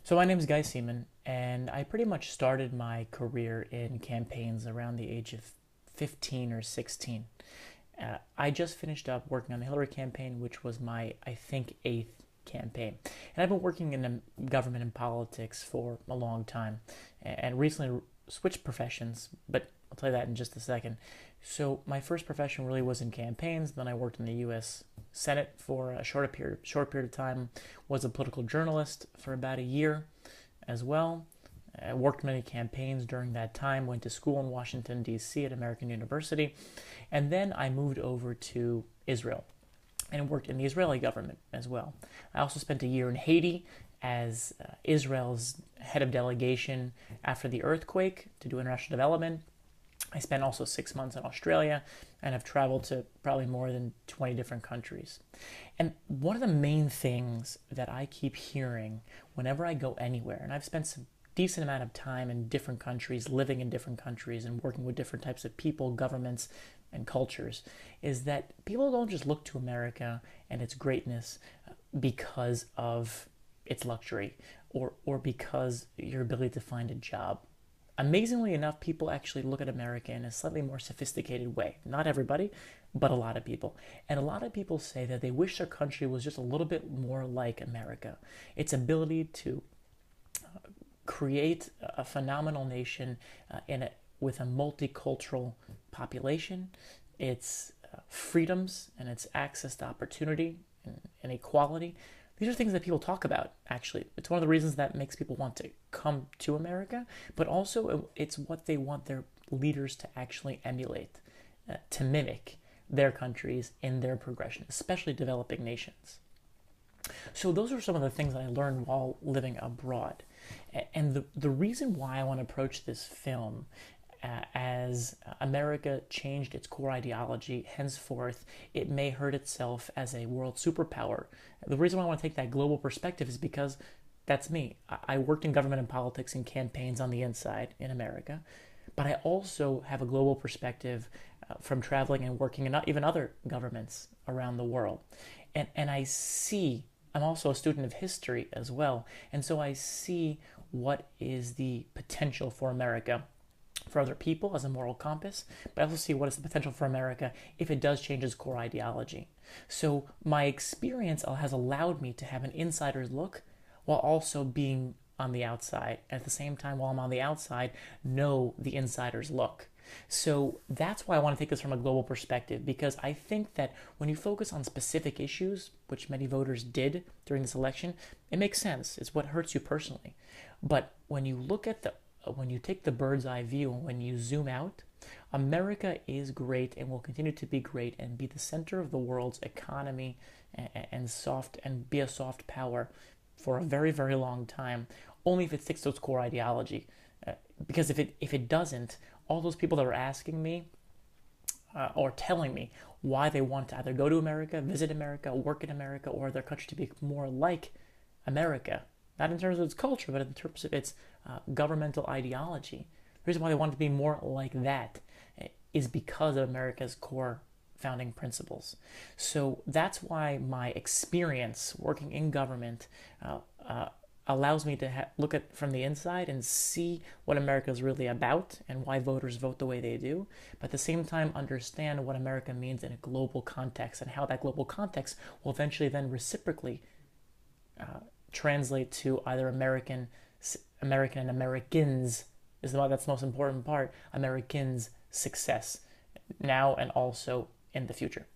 So my name is Guy Seaman, and I pretty much started my career in campaigns around the age of 15 or 16. I just finished up working on the Hillary campaign, which was my, I think, eighth campaign. And I've been working in the government and politics for a long time, and recently switched professions, but I'll tell you that in just a second. So my first profession really was in campaigns. Then I worked in the U.S. Senate for a short period of time. Was a political journalist for about a year, as well. I worked many campaigns during that time. Went to school in Washington D.C. at American University, and then I moved over to Israel and worked in the Israeli government as well. I also spent a year in Haiti as Israel's head of delegation after the earthquake to do international development. I spent also 6 months in Australia and have traveled to probably more than 20 different countries. And one of the main things that I keep hearing whenever I go anywhere, and I've spent some decent amount of time in different countries, living in different countries, and working with different types of people, governments, and cultures, is that people don't just look to America and its greatness because of its luxury or because your ability to find a job. Amazingly enough, people actually look at America in a slightly more sophisticated way. Not everybody, but a lot of people. And a lot of people say that they wish their country was just a little bit more like America. Its ability to create a phenomenal nation with a multicultural population, its freedoms and its access to opportunity and equality. These are things that people talk about, actually. It's one of the reasons that makes people want to come to America, but also it's what they want their leaders to actually emulate, to mimic their countries in their progression, especially developing nations. So those are some of the things that I learned while living abroad. And the reason why I want to approach this film as America changed its core ideology, henceforth, it may hurt itself as a world superpower. The reason why I want to take that global perspective is because that's me. I worked in government and politics and campaigns on the inside in America, but I also have a global perspective from traveling and working in even other governments around the world. And I see, I'm also a student of history as well, and so I see what is the potential for America for other people as a moral compass, but I also see what is the potential for America if it does change its core ideology. So my experience has allowed me to have an insider's look while also being on the outside. At the same time, while I'm on the outside, know the insider's look. So that's why I want to take this from a global perspective, because I think that when you focus on specific issues, which many voters did during this election, it makes sense. It's what hurts you personally. But when you take the bird's eye view and when you zoom out, America is great and will continue to be great and be the center of the world's economy and be a soft power for a very, very long time, only if it sticks to its core ideology. Because if it doesn't, all those people that are asking me or telling me why they want to either go to America, visit America, work in America, or their country to be more like America, not in terms of its culture, but in terms of its governmental ideology. The reason why they want to be more like that is because of America's core founding principles. So that's why my experience working in government allows me to look at from the inside and see what America is really about and why voters vote the way they do, but at the same time understand what America means in a global context and how that global context will eventually then reciprocally translate to either American and Americans that's the most important part. Americans' success now and also in the future.